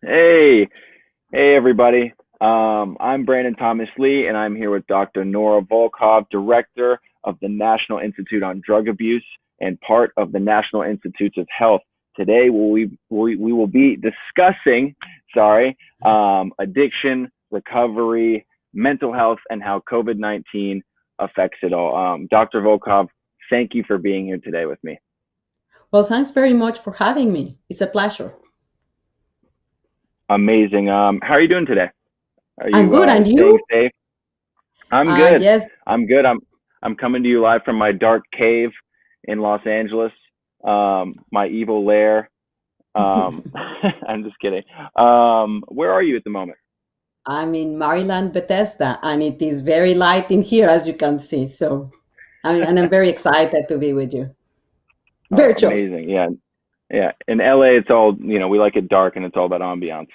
Hey, hey everybody. I'm Brandon Thomas Lee, and I'm here with Dr. Nora Volkow, Director of the National Institute on Drug Abuse and part of the National Institutes of Health. Today, we will be discussing, addiction, recovery, mental health, and how COVID-19 affects it all. Dr. Volkow, thank you for being here today with me. Well, thanks very much for having me. It's a pleasure. Amazing. How are you doing today? Are I'm you good, and staying you? safe? I'm good. Yes. I'm good. I'm coming to you live from my dark cave in Los Angeles. My evil lair. I'm just kidding. Where are you at the moment? I'm in Maryland, Bethesda, and it is very light in here, as you can see. And I'm very excited to be with you. Oh, Virtual. amazing. Yeah, yeah. In LA, it's all we like it dark, and it's all about ambiance.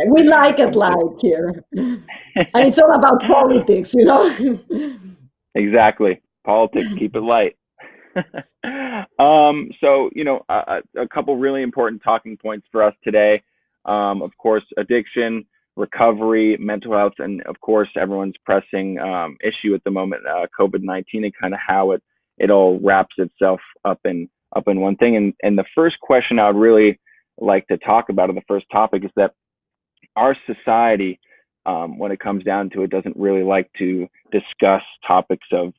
We like it I'm kidding. light here. And it's all about politics. Exactly. Politics. Keep it light. A couple really important talking points for us today. Of course, addiction, recovery, mental health, and of course, everyone's pressing issue at the moment, COVID-19, and kind of how it all wraps itself up in one thing. And the first question I would really like to talk about, or the first topic, is that our society, when it comes down to it, doesn't really like to discuss topics of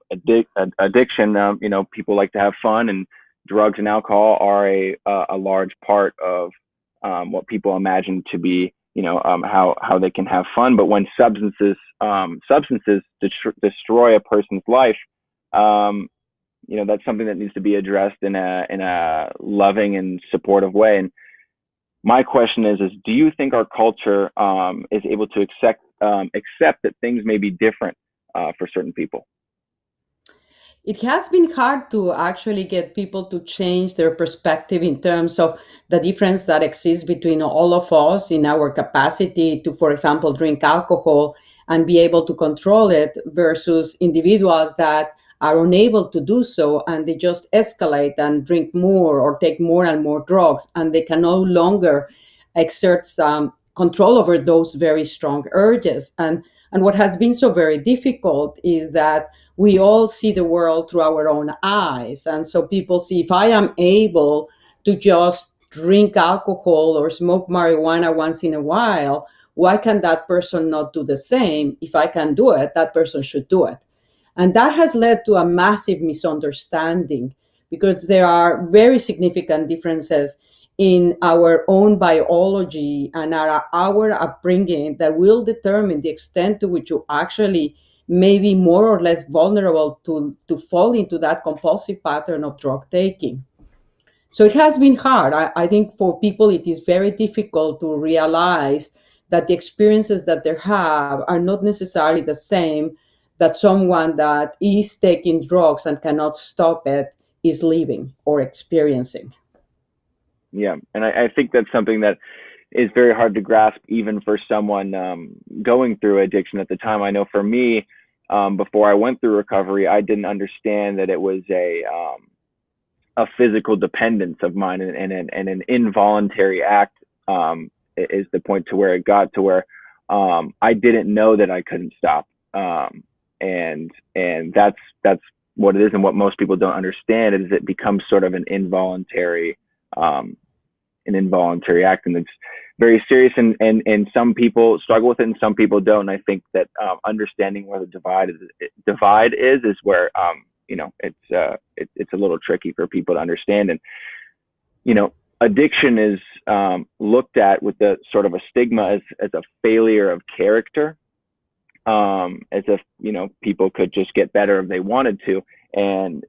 addiction. People like to have fun, and drugs and alcohol are a large part of what people imagine to be, how they can have fun. But when substances destroy a person's life, that's something that needs to be addressed in a loving and supportive way. And my question is do you think our culture is able to accept that things may be different for certain people? It has been hard to actually get people to change their perspective in terms of the difference that exists between all of us in our capacity to, for example, drink alcohol and be able to control it versus individuals that are unable to do so and they just escalate and drink more or take more and more drugs and they can no longer exert some control over those very strong urges. And what has been so very difficult is that we all see the world through our own eyes. And so people see if I am able to just drink alcohol or smoke marijuana once in a while, why can that person not do the same? If I can do it, that person should do it. And that has led to a massive misunderstanding because there are very significant differences in our own biology and our upbringing that will determine the extent to which you actually may be more or less vulnerable to fall into that compulsive pattern of drug taking. So it has been hard. I think for people, it is very difficult to realize that the experiences that they have are not necessarily the same that someone that is taking drugs and cannot stop it is living or experiencing. Yeah, and I think that's something that is very hard to grasp even for someone going through addiction at the time. I know for me, before I went through recovery, I didn't understand that it was a physical dependence of mine, and an involuntary act, is the point to where it got to where I didn't know that I couldn't stop. And that's what it is, and what most people don't understand is it becomes sort of um, an involuntary act, and it's very serious. And some people struggle with it, and some people don't. And I think that understanding where the divide is where it's a little tricky for people to understand. And addiction is looked at with the sort of a stigma as a failure of character, as if people could just get better if they wanted to. And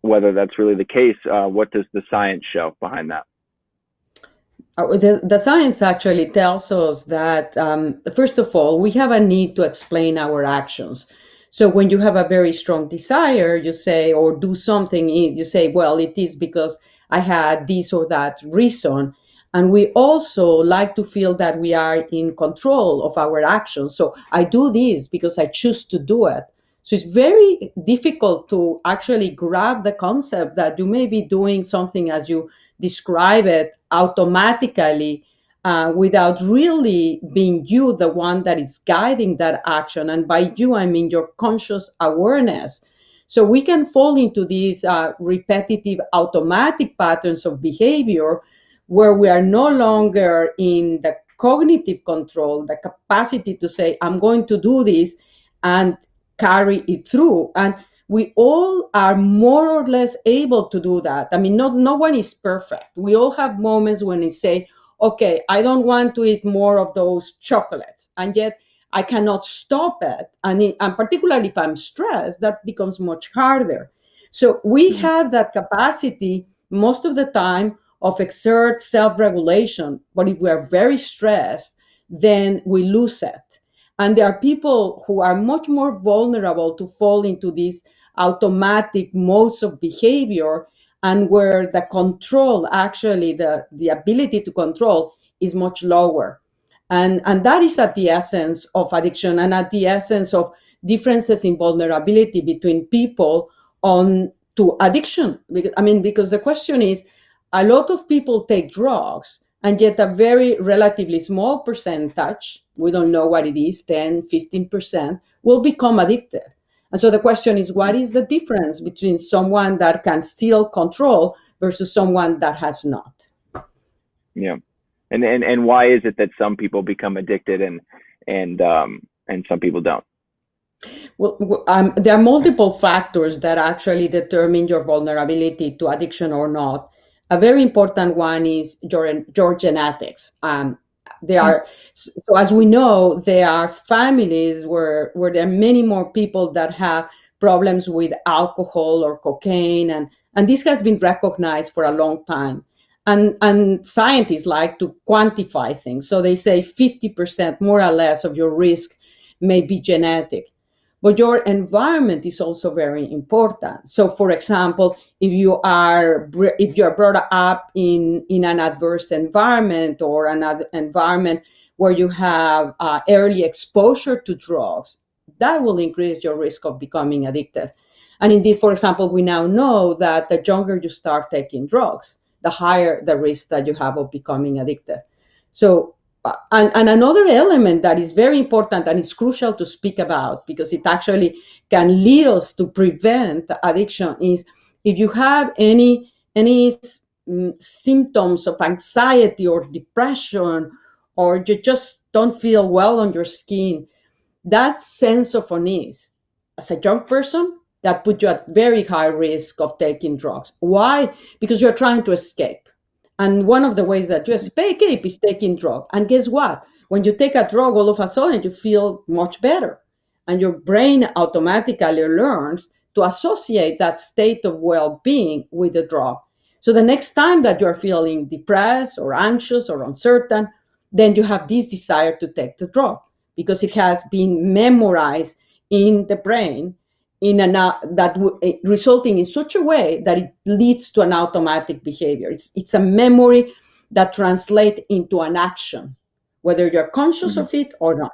whether that's really the case, what does the science show behind that? The science actually tells us that, first of all, we have a need to explain our actions. So when you have a very strong desire, you say, or do something, you say, well, it is because I had this or that reason. And we also like to feel that we are in control of our actions. So I do this because I choose to do it. So it's very difficult to actually grab the concept that you may be doing something as you describe it automatically without really being you, the one that is guiding that action. And by you, I mean your conscious awareness. So we can fall into these repetitive automatic patterns of behavior where we are no longer in the cognitive control, the capacity to say, I'm going to do this and carry it through. And we all are more or less able to do that. I mean, no one is perfect. We all have moments when we say, okay, I don't want to eat more of those chocolates. And yet I cannot stop it. And particularly if I'm stressed, that becomes much harder. So we have that capacity most of the time of exert self-regulation. But if we are very stressed, then we lose it. And there are people who are much more vulnerable to fall into these automatic modes of behavior, and where the control, actually the ability to control, is much lower. And that is at the essence of addiction, and at the essence of differences in vulnerability between people on to addiction. Because the question is, a lot of people take drugs, and yet a very relatively small percentage, we don't know what it is, 10, 15%, will become addicted. And so the question is, what is the difference between someone that can still control versus someone that has not? Yeah. And why is it that some people become addicted and some people don't? Well, there are multiple factors that actually determine your vulnerability to addiction or not. A very important one is your genetics. So as we know, there are families where there are many more people that have problems with alcohol or cocaine, and this has been recognized for a long time. And scientists like to quantify things. So they say 50% more or less of your risk may be genetic. But your environment is also very important. So, for example, if you are brought up in an adverse environment, or another environment where you have early exposure to drugs, that will increase your risk of becoming addicted. And indeed, for example, we now know that the younger you start taking drugs, the higher the risk that you have of becoming addicted. So, and another element that is very important and is crucial to speak about, because it actually can lead us to prevent addiction, is if you have any symptoms of anxiety or depression, or you just don't feel well on your skin, that sense of unease as a young person, that puts you at very high risk of taking drugs. Why? Because you're trying to escape. And one of the ways that you escape is taking drug. And guess what? When you take a drug, all of a sudden you feel much better. And your brain automatically learns to associate that state of well-being with the drug. So the next time that you're feeling depressed or anxious or uncertain, then you have this desire to take the drug, because it has been memorized in the brain resulting in such a way that it leads to an automatic behavior. It's a memory that translates into an action, whether you're conscious of it or not.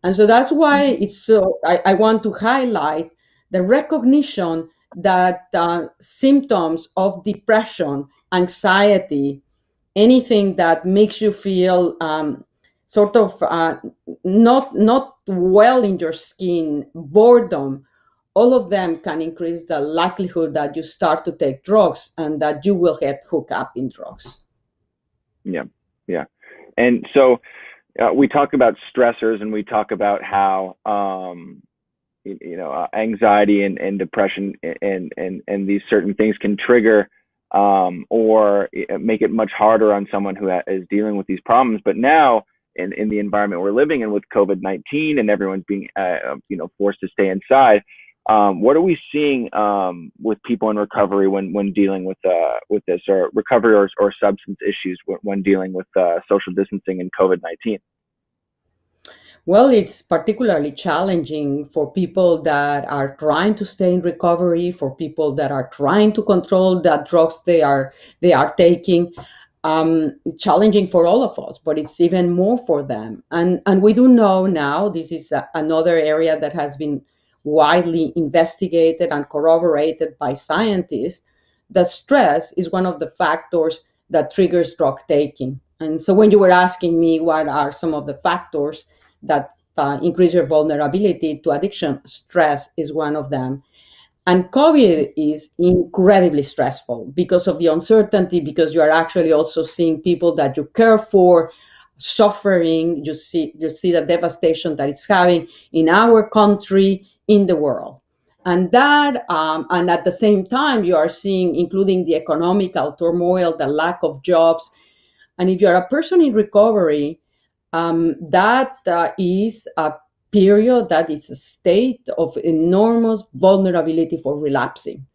And so that's why it's so. I want to highlight the recognition that symptoms of depression, anxiety, anything that makes you feel sort of not well in your skin, boredom, all of them can increase the likelihood that you start to take drugs and that you will get hooked up in drugs. Yeah. And so we talk about stressors, and we talk about how anxiety and depression and these certain things can trigger or make it much harder on someone who is dealing with these problems. But now, in the environment we're living in with COVID-19 and everyone's being forced to stay inside, what are we seeing with people in recovery when dealing with this, or recovery or substance issues when dealing with social distancing and COVID-19? Well, it's particularly challenging for people that are trying to stay in recovery, for people that are trying to control the drugs they are taking. It's challenging for all of us, but it's even more for them. And we do know now, this is another area that has been widely investigated and corroborated by scientists, that stress is one of the factors that triggers drug taking. And so when you were asking me what are some of the factors that increase your vulnerability to addiction, stress is one of them. And COVID is incredibly stressful because of the uncertainty, because you are actually also seeing people that you care for suffering. You see the devastation that it's having in our country, in the world. And at the same time, you are seeing, including the economical turmoil, the lack of jobs. And if you're a person in recovery, that is a period, that is a state of enormous vulnerability for relapsing.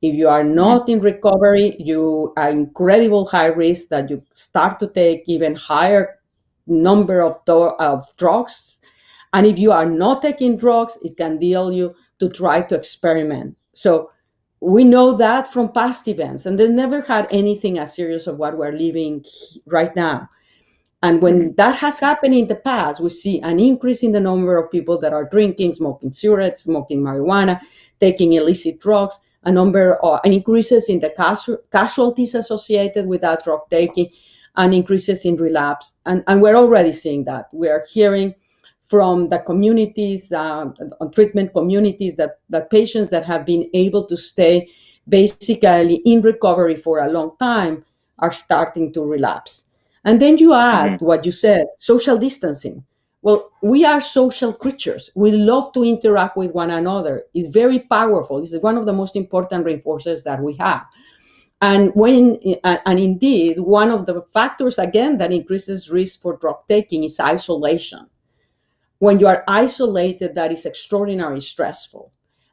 If you are not in recovery, you are incredible high risk that you start to take even higher number of drugs. And if you are not taking drugs, it can deal you to try to experiment. So we know that from past events, and they never had anything as serious of what we're living right now. And when that has happened in the past, we see an increase in the number of people that are drinking, smoking cigarettes, smoking marijuana, taking illicit drugs, a number of increases in the casualties associated with that drug taking, and increases in relapse. And we're already seeing that. We are hearing from the communities, treatment communities, that patients that have been able to stay basically in recovery for a long time are starting to relapse. And then you add what you said, social distancing. Well, we are social creatures. We love to interact with one another. It's very powerful. It's one of the most important reinforcers that we have. And indeed, one of the factors, again, that increases risk for drug taking is isolation. When you are isolated, that is extraordinarily stressful.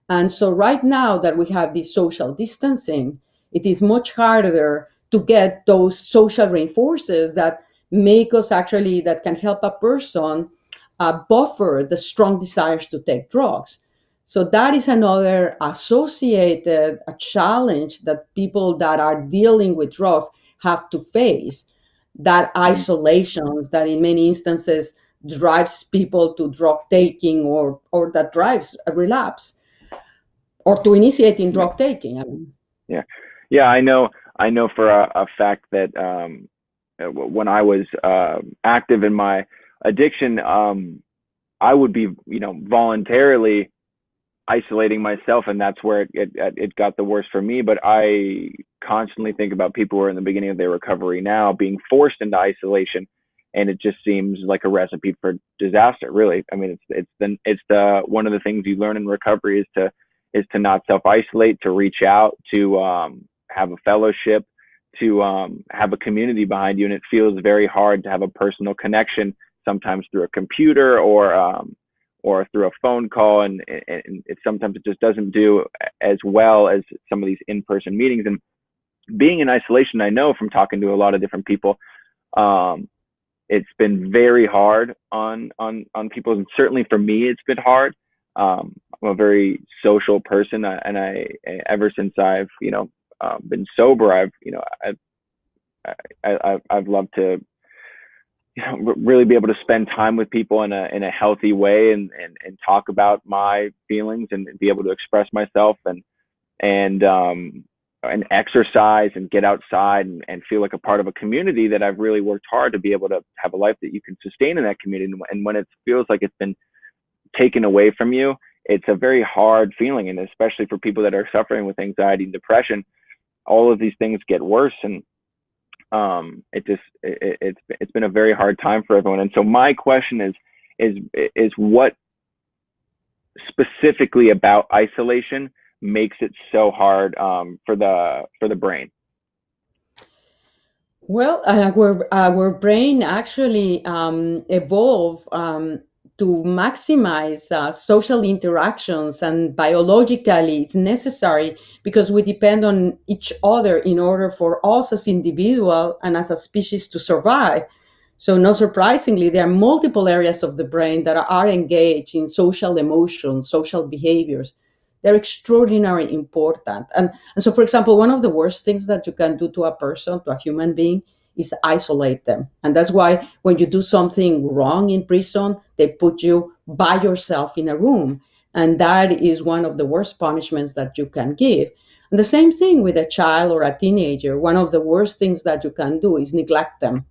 And so right now that we have this social distancing, it is much harder to get those social reinforcers that make us actually, that can help a person buffer the strong desires to take drugs. So that is another associated challenge that people that are dealing with drugs have to face, that isolation that in many instances drives people to drug taking, or that drives a relapse, or to initiating drug taking. I mean. Yeah. I know for a fact that when I was active in my addiction, I would be, voluntarily isolating myself, and that's where it got the worst for me. But I constantly think about people who are in the beginning of their recovery now being forced into isolation, and it just seems like a recipe for disaster, really. I mean, it's the one of the things you learn in recovery is to not self-isolate, to reach out, to have a fellowship, to have a community behind you. And it feels very hard to have a personal connection, sometimes through a computer or through a phone call. And sometimes it just doesn't do as well as some of these in-person meetings. And being in isolation, I know from talking to a lot of different people, it's been very hard on people. And certainly for me, it's been hard. I'm a very social person, and I ever since I've been sober, I've loved to really be able to spend time with people in a healthy way, and talk about my feelings, and be able to express myself, and exercise, and get outside, and feel like a part of a community that I've really worked hard to be able to have a life that you can sustain in that community. And when it feels like it's been taken away from you, it's a very hard feeling. And especially for people that are suffering with anxiety and depression, all of these things get worse. And it's been a very hard time for everyone. And so my question is what specifically about isolation makes it so hard for the brain? Well, our brain actually evolved to maximize social interactions, and biologically it's necessary because we depend on each other in order for us as individual and as a species to survive. So not surprisingly, there are multiple areas of the brain that are engaged in social emotions, social behaviors. They're extraordinarily important. And so, for example, one of the worst things that you can do to a person, to a human being, is isolate them. And that's why when you do something wrong in prison, they put you by yourself in a room. And that is one of the worst punishments that you can give. And the same thing with a child or a teenager. One of the worst things that you can do is neglect them,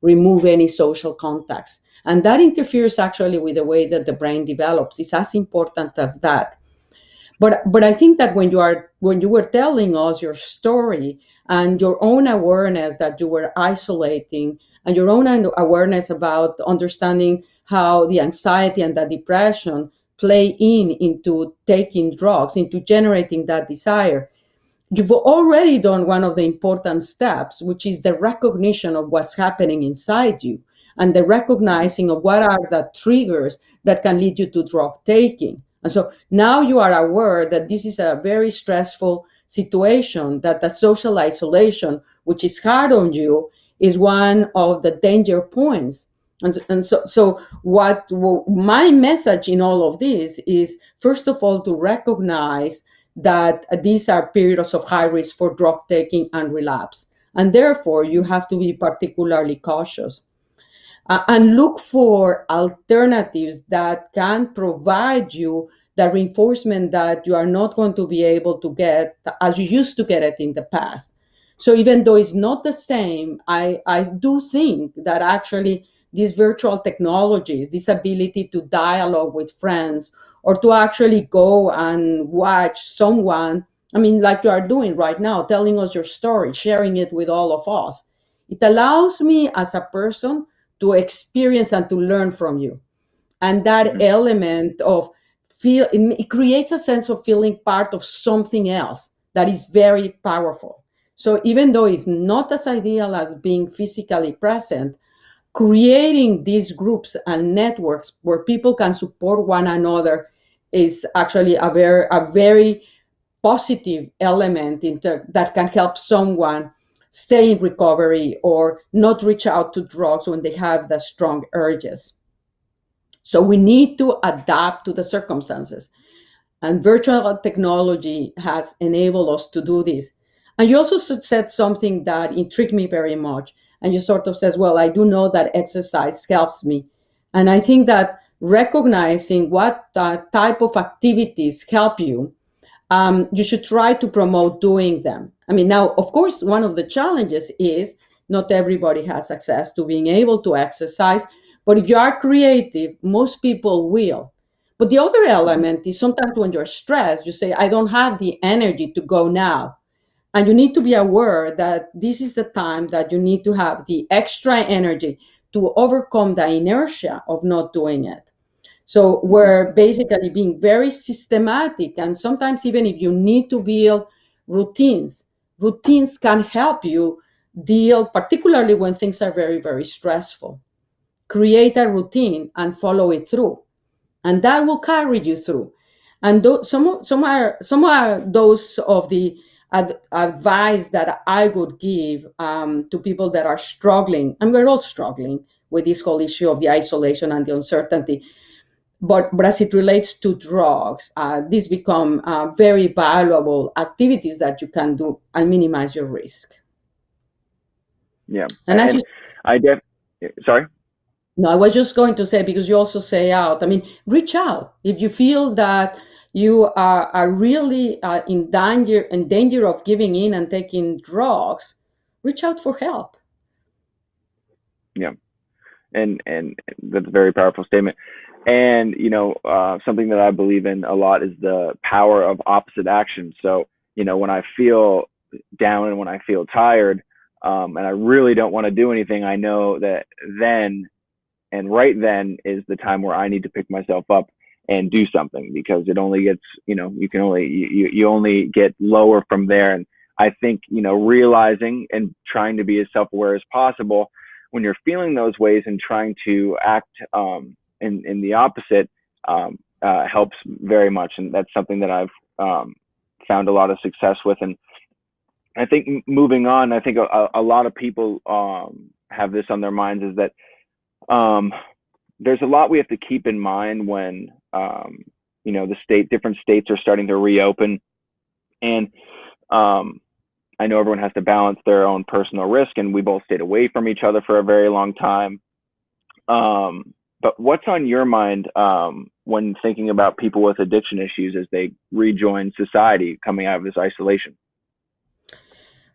remove any social contacts. And that interferes actually with the way that the brain develops. It's as important as that. But I think that when you were telling us your story and your own awareness that you were isolating and your own awareness about understanding how the anxiety and the depression play into taking drugs, into generating that desire, you've already done one of the important steps, which is the recognition of what's happening inside you and the recognizing of what are the triggers that can lead you to drug taking. And so now you are aware that this is a very stressful situation, that the social isolation, which is hard on you, is one of the danger points. And so what my message in all of this is, first of all, to recognize that these are periods of high risk for drug taking and relapse. And therefore, you have to be particularly cautious and look for alternatives that can provide you the reinforcement that you are not going to be able to get as you used to get it in the past. So even though it's not the same, I do think that actually these virtual technologies, this ability to dialogue with friends or to actually go and watch someone, I mean, like you are doing right now, telling us your story, sharing it with all of us, it allows me as a person to experience and to learn from you. And that Mhm. element of feel, it creates a sense of feeling part of something else that is very powerful. So even though it's not as ideal as being physically present, creating these groups and networks where people can support one another is actually a very positive element that can help someone stay in recovery or not reach out to drugs when they have the strong urges. So we need to adapt to the circumstances. And virtual technology has enabled us to do this. And you also said something that intrigued me very much. And you sort of says, well, I do know that exercise helps me. And I think that recognizing what type of activities help you, you should try to promote doing them. I mean, now, of course, one of the challenges is not everybody has access to being able to exercise, but if you are creative, most people will. But the other Mhm. element is sometimes when you're stressed, you say, I don't have the energy to go now. And you need to be aware that this is the time that you need to have the extra energy to overcome the inertia of not doing it. So Mhm. we're basically being very systematic. And sometimes, even if you need to build routines, routines can help you deal, particularly when things are very, very stressful. Create a routine and follow it through, and that will carry you through. And some are those of the advice that I would give to people that are struggling, and we're all struggling with this whole issue of the isolation and the uncertainty. But as it relates to drugs, these become very valuable activities that you can do and minimize your risk. Yeah. And as you, And I def sorry. no, I was just going to say, because you also say out, I mean, reach out. If you feel that you are really in danger of giving in and taking drugs, reach out for help. Yeah. And that's a very powerful statement. And something that I believe in a lot is the power of opposite action. So when I feel down and when I feel tired, and I really don't want to do anything, I know that then and right then is the time where I need to pick myself up and do something, because it only gets, you can only you only get lower from there. And I think realizing and trying to be as self-aware as possible when you're feeling those ways and trying to act in the opposite helps very much. And that's something that I've found a lot of success with. And I think moving on, I think a lot of people have this on their minds, is that um, there's a lot we have to keep in mind when different states are starting to reopen. And um, I know everyone has to balance their own personal risk, and we both stayed away from each other for a very long time. um, But what's on your mind when thinking about people with addiction issues as they rejoin society coming out of this isolation?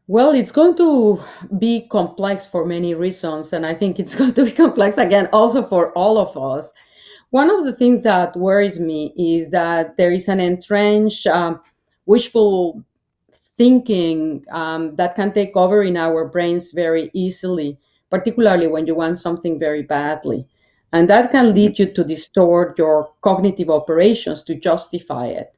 Well, it's going to be complex for many reasons, and I think it's going to be complex again also for all of us. One of the things that worries me is that there is an entrenched wishful thinking that can take over in our brains very easily, particularly when you want something very badly. And that can Hmm. lead you to distort your cognitive operations to justify it.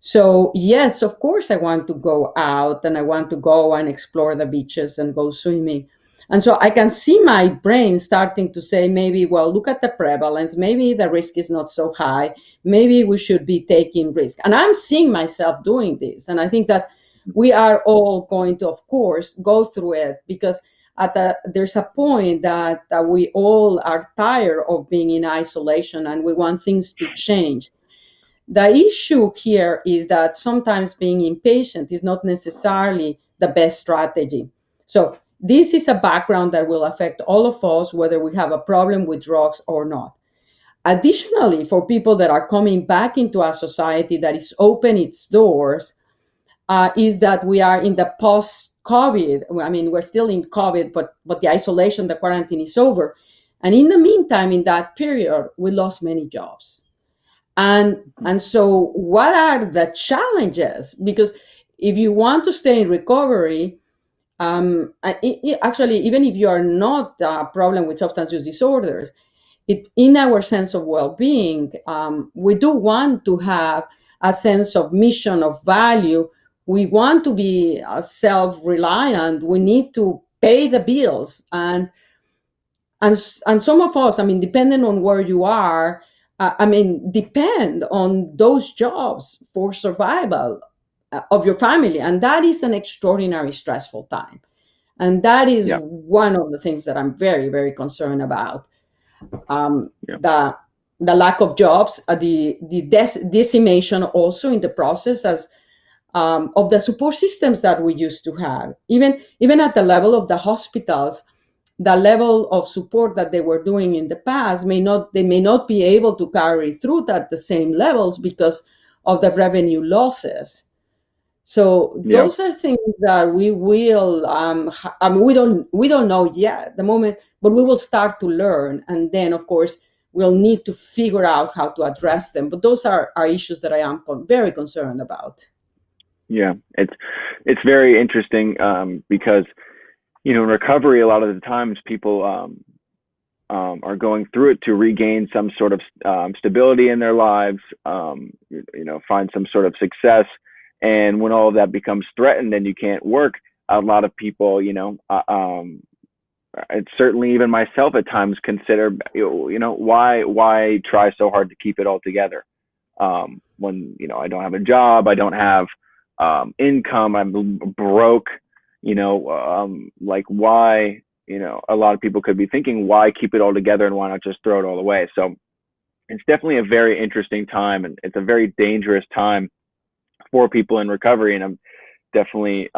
So, yes, of course, I want to go out and I want to go and explore the beaches and go swimming. And so I can see my brain starting to say, maybe, well, look at the prevalence. Maybe the risk is not so high. Maybe we should be taking risk. And I'm seeing myself doing this. And I think that we are all going to, of course, go through it because there's a point that we all are tired of being in isolation and we want things to change. The issue here is that sometimes being impatient is not necessarily the best strategy. So, this is a background that will affect all of us, whether we have a problem with drugs or not. Additionally, for people that are coming back into a society that is open its doors, is that we are in the post-COVID. I mean, we're still in COVID, but the isolation, the quarantine is over. And in the meantime, in that period, we lost many jobs. And so what are the challenges? Because if you want to stay in recovery, actually, even if you are not a problem with substance use disorders, in our sense of well-being, we do want to have a sense of mission, of value. We want to be self-reliant. We need to pay the bills, and some of us, I mean, depending on where you are, I mean, depend on those jobs for survival of your family, and that is an extraordinary stressful time. And that is Yeah, one of the things that I'm very, very concerned about. um, yeah, the the lack of jobs, the decimation also in the process as of the support systems that we used to have, even at the level of the hospitals. The level of support that they were doing in the past may not be able to carry through at the same levels because of the revenue losses. So yeah, those are things that we will. I mean, we don't know yet at the moment, but we will start to learn, and then of course we'll need to figure out how to address them. But those are issues that I am very concerned about. yeah. It's very interesting because in recovery, a lot of the times people are going through it to regain some sort of stability in their lives, find some sort of success. And when all of that becomes threatened and you can't work, a lot of people, it's certainly even myself at times consider, why try so hard to keep it all together? When, I don't have a job, I don't have income, I'm broke, like why, a lot of people could be thinking, why keep it all together and why not just throw it all away? So it's definitely a very interesting time, and it's a very dangerous time for people in recovery. And I'm definitely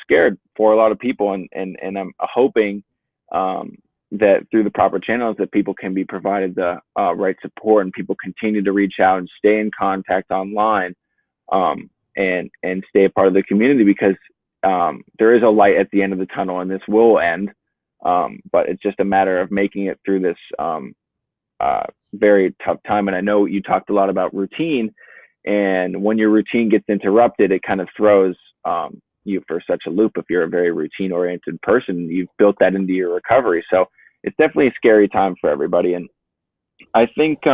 scared for a lot of people, and I'm hoping that through the proper channels that people can be provided the right support, and people continue to reach out and stay in contact online, and stay a part of the community, because there is a light at the end of the tunnel, and this will end. But it's just a matter of making it through this very tough time. And I know you talked a lot about routine, and when your routine gets interrupted, it kind of throws you for such a loop. If you're a very routine oriented person, you've built that into your recovery. So it's definitely a scary time for everybody. And I think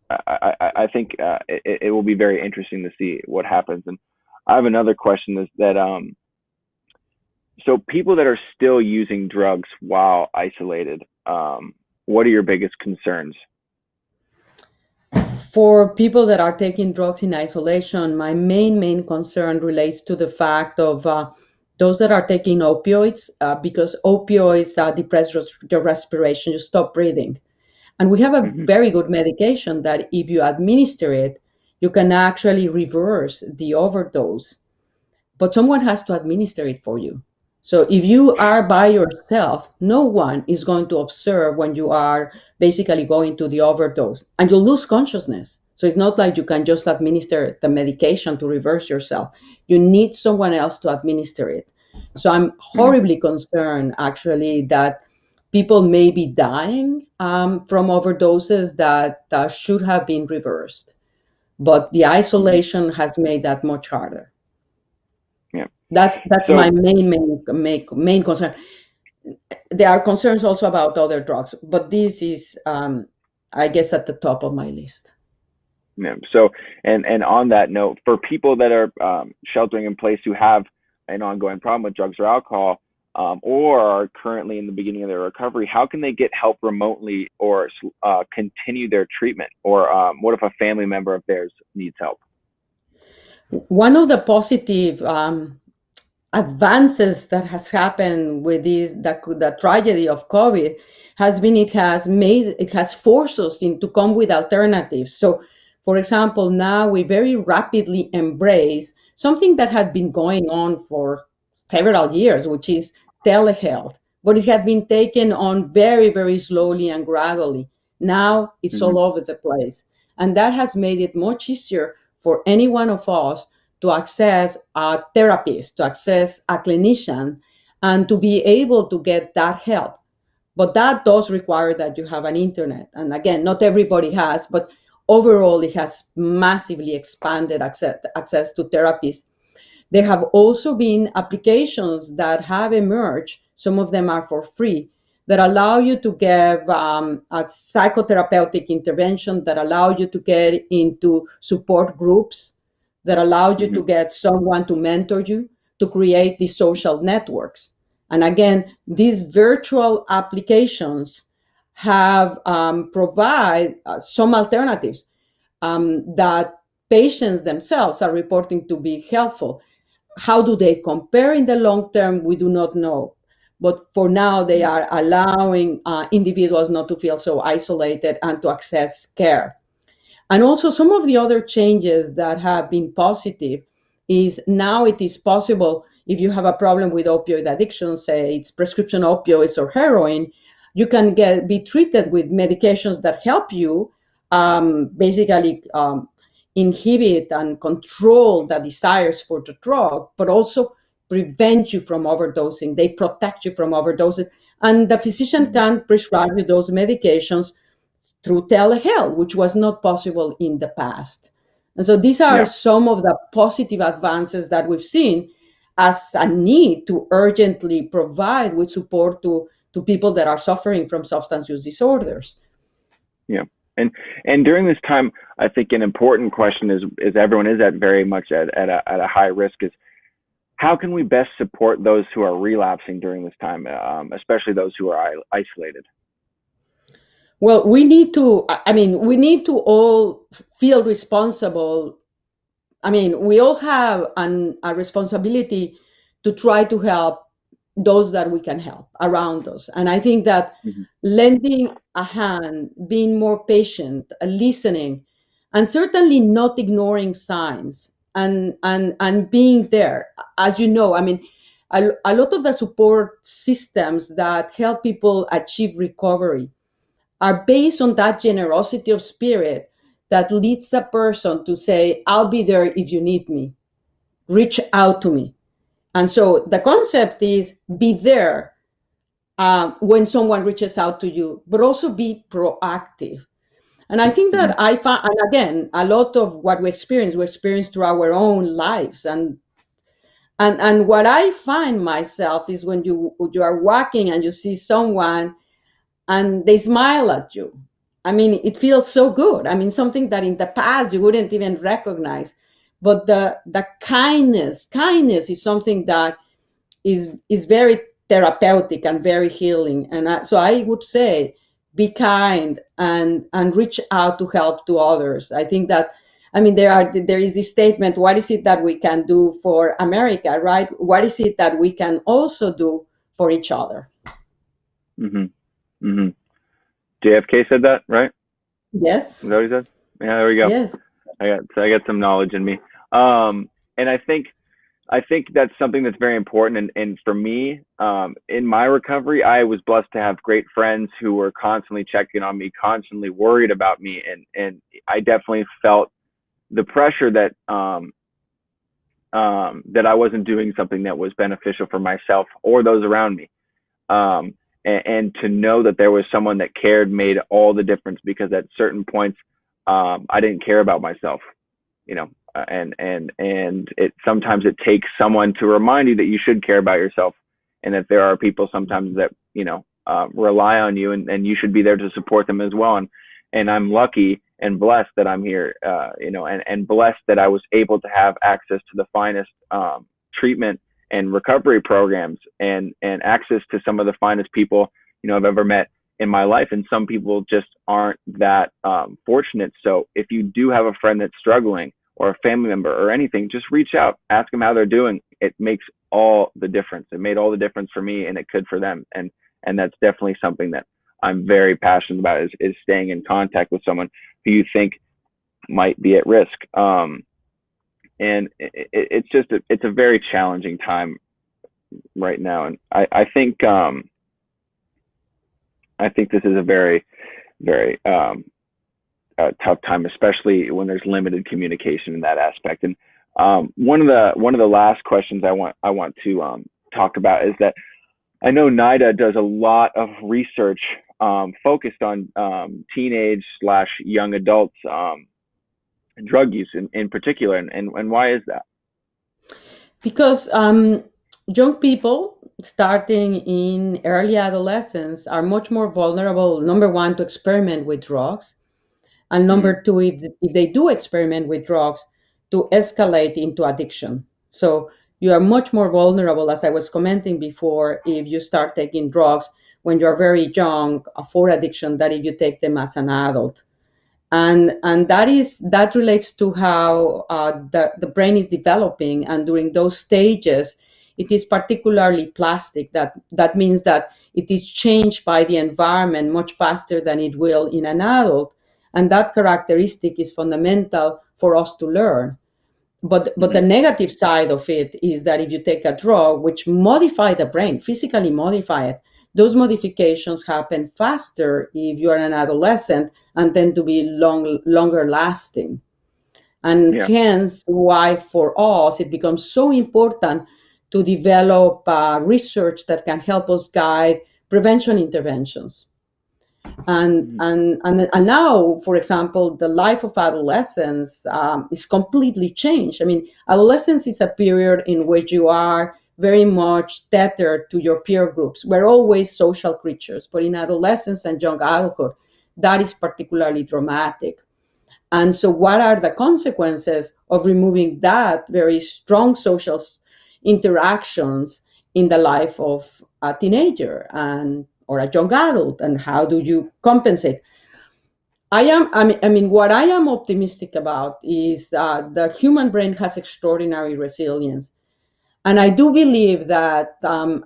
I think it will be very interesting to see what happens. And I have another question, is that so people that are still using drugs while isolated, what are your biggest concerns? For people that are taking drugs in isolation, my main concern relates to the fact of those that are taking opioids, because opioids depress your respiration, you stop breathing. And we have a Hmm. very good medication that if you administer it, you can actually reverse the overdose. But someone has to administer it for you. So if you are by yourself, no one is going to observe when you are basically going to the overdose, and you'll lose consciousness. So it's not like you can just administer the medication to reverse yourself. You need someone else to administer it. So I'm Mhm. horribly concerned, actually, that people may be dying from overdoses that should have been reversed. But the Mhm. isolation has made that much harder. Yeah. That's my So main concern. There are concerns also about other drugs, but this is, I guess, at the top of my list. yeah. So and on that note, for people that are sheltering in place who have an ongoing problem with drugs or alcohol, or are currently in the beginning of their recovery, how can they get help remotely or continue their treatment? Or what if a family member of theirs needs help? One of the positive advances that has happened with the tragedy of COVID has been it has forced us to come with alternatives. So, for example, now we very rapidly embrace something that had been going on for several years, which is telehealth, but it had been taken on very, very slowly and gradually. Now it's Mm-hmm. all over the place, and that has made it much easier for any one of us to access a therapist, to access a clinician, and to be able to get that help. But that does require that you have an internet. And again, not everybody has, but overall, it has massively expanded access to therapists. There have also been applications that have emerged, some of them are for free, that allow you to give a psychotherapeutic intervention, that allow you to get into support groups, that allow you Mm-hmm. to get someone to mentor you, to create these social networks. And again, these virtual applications have provide some alternatives that patients themselves are reporting to be helpful. How do they compare in the long term? We do not know. But for now, they are allowing individuals not to feel so isolated and to access care. And also, some of the other changes that have been positive is now it is possible if you have a problem with opioid addiction, say it's prescription opioids or heroin, you can be treated with medications that help you basically inhibit and control the desires for the drug, but also prevent you from overdosing. They protect you from overdoses. And the physician Mm-hmm. can prescribe you those medications through telehealth, which was not possible in the past. And so these are Yeah. some of the positive advances that we've seen as a need to urgently provide with support to people that are suffering from substance use disorders. Yeah. And during this time, I think an important question is everyone is at very much at a high risk is how can we best support those who are relapsing during this time, especially those who are isolated? Well, we need to, I mean, we need to all feel responsible. I mean, we all have a responsibility to try to help those that we can help around us. And I think that Mm-hmm. lending a hand, being more patient, listening, and certainly not ignoring signs and being there. As you know, I mean, a lot of the support systems that help people achieve recovery are based on that generosity of spirit that leads a person to say, I'll be there if you need me. Reach out to me. And so the concept is be there when someone reaches out to you, but also be proactive. And I think Mm-hmm. that I found, and again, a lot of what we experience through our own lives. And what I find myself is when you are walking and you see someone and they smile at you. I mean, it feels so good. I mean, something that in the past you wouldn't even recognize. But the kindness is something that is very therapeutic and very healing. And so I would say, be kind and reach out to help to others. I think that. I mean, there is this statement. What is it that we can do for America, right? What is it that we can also do for each other? Mm-hmm. Mm-hmm. JFK said that, right? Yes, Is that what he said? Yeah, there we go. yes. I got some knowledge in me. And I think I think that's something that's very important. And for me, in my recovery, I was blessed to have great friends who were constantly checking on me, constantly worried about me. And I definitely felt the pressure that I wasn't doing something that was beneficial for myself or those around me. And to know that there was someone that cared made all the difference, because at certain points, I didn't care about myself, you know, and it sometimes it takes someone to remind you that you should care about yourself, and that there are people sometimes that, rely on you, and you should be there to support them as well. And I'm lucky and blessed that I'm here, and blessed that I was able to have access to the finest treatment and recovery programs, and access to some of the finest people I've ever met in my life. And some people just aren't that fortunate. So if you do have a friend that's struggling, or a family member or anything, just reach out, ask them how they're doing. It makes all the difference. It made all the difference for me, and it could for them. And that's definitely something that I'm very passionate about, is staying in contact with someone who you think might be at risk. And it's a very challenging time right now. And I think this is a very, very tough time, especially when there's limited communication in that aspect. And one of the last questions I want to talk about is that I know NIDA does a lot of research focused on teenage/young adults drug use in particular, and why is that? Because young people starting in early adolescence are much more vulnerable, number one, to experiment with drugs, and number two, if they do experiment with drugs, to escalate into addiction. So you are much more vulnerable, as I was commenting before, if you start taking drugs when you're very young for addiction, than if you take them as an adult. And that relates to how the brain is developing, and during those stages it is particularly plastic. That means that it is changed by the environment much faster than it will in an adult, and that characteristic is fundamental for us to learn. But the negative side of it is that if you take a drug which modify the brain, physically modify it, those modifications happen faster if you are an adolescent, and tend to be longer lasting. And hence why for us it becomes so important to develop research that can help us guide prevention interventions. And now, for example, the life of adolescence is completely changed. I mean, adolescence is a period in which you are very much tethered to your peer groups. We're always social creatures, but in adolescence and young adulthood, that is particularly dramatic. And so what are the consequences of removing that very strong social interactions in the life of a teenager or a young adult, and how do you compensate? What I am optimistic about is the human brain has extraordinary resilience. And I do believe that, and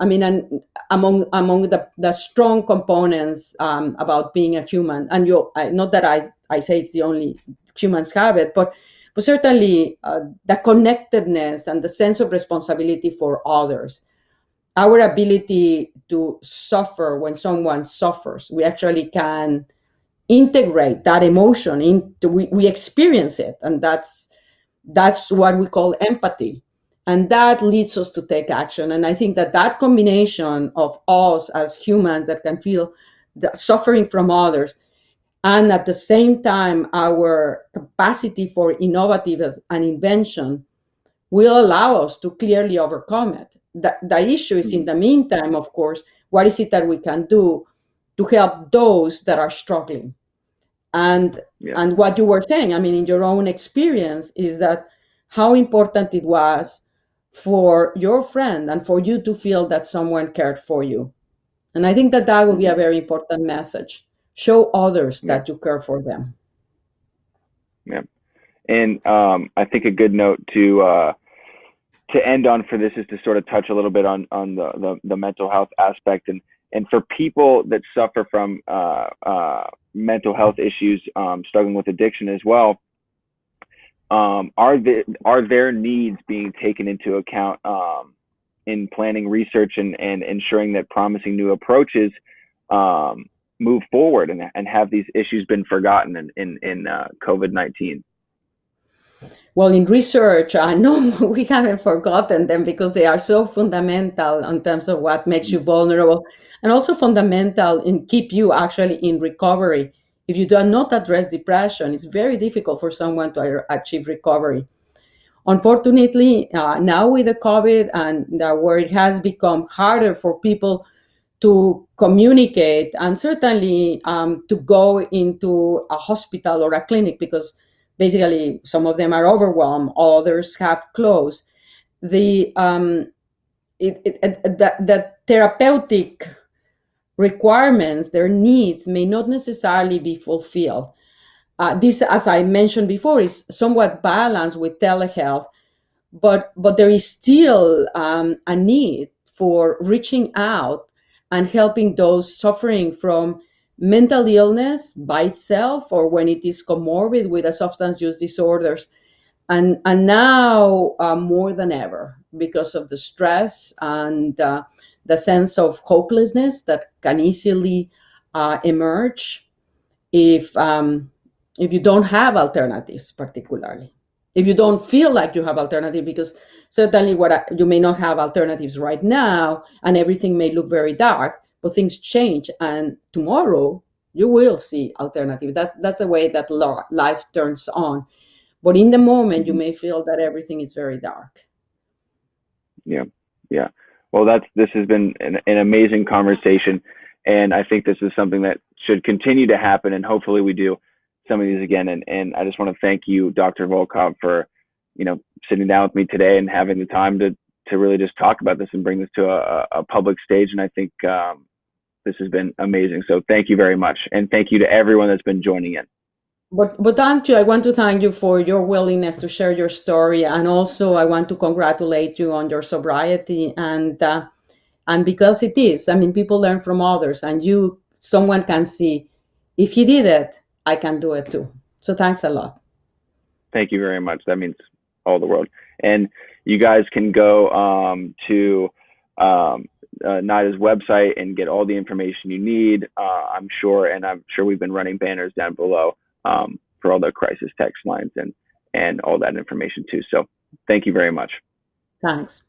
among the strong components about being a human, and not that I say it's the only humans have it, but certainly the connectedness and the sense of responsibility for others, our ability to suffer when someone suffers. We actually can integrate that emotion into, we experience it, and that's what we call empathy. And that leads us to take action. And I think that combination of us as humans that can feel the suffering from others, and at the same time our capacity for innovative and invention, will allow us to clearly overcome it. The issue is, in the meantime, of course, what is it that we can do to help those that are struggling? And what you were saying, in your own experience, is that how important it was for your friend and for you to feel that someone cared for you. And I think that would be a very important message. Show others that you care for them. Yeah. And I think a good note to end on for this is to sort of touch a little bit on the mental health aspect, and for people that suffer from mental health issues, struggling with addiction as well. are their needs being taken into account in planning research and ensuring that promising new approaches um, move forward and have these issues been forgotten in COVID-19? Well, in research, I know we haven't forgotten them because they are so fundamental in terms of what makes you vulnerable and also fundamental in keep you actually in recovery. If you do not address depression, it's very difficult for someone to achieve recovery. Unfortunately, now with the COVID and where it has become harder for people to communicate and certainly to go into a hospital or a clinic because basically some of them are overwhelmed, others have closed. The the therapeutic requirements, their needs may not necessarily be fulfilled. This, as I mentioned before, is somewhat balanced with telehealth, but there is still a need for reaching out and helping those suffering from mental illness by itself or when it is comorbid with a substance use disorders. And now more than ever, because of the stress and the sense of hopelessness that can easily emerge if if you don't have alternatives, particularly if you don't feel like you have alternative, because certainly you may not have alternatives right now, and everything may look very dark, but things change, and tomorrow you will see alternative. That's the way that life turns on. But in the moment, you Mm-hmm. may feel that everything is very dark. Yeah, yeah. Well, this has been an amazing conversation, and I think this is something that should continue to happen, and hopefully we do some of these again. And I just want to thank you, Dr. Volkow, for sitting down with me today and having the time to really just talk about this and bring this to a public stage. And I think this has been amazing. So thank you very much, and thank you to everyone that's been joining in. But Andrew, I want to thank you for your willingness to share your story, and also I want to congratulate you on your sobriety. And because it is, I mean, people learn from others, and someone can see, if he did it, I can do it too. So thanks a lot. Thank you very much. That means all the world. And you guys can go to NIDA's website and get all the information you need. I'm sure we've been running banners down below for all the crisis text lines and all that information too. So thank you very much. Thanks.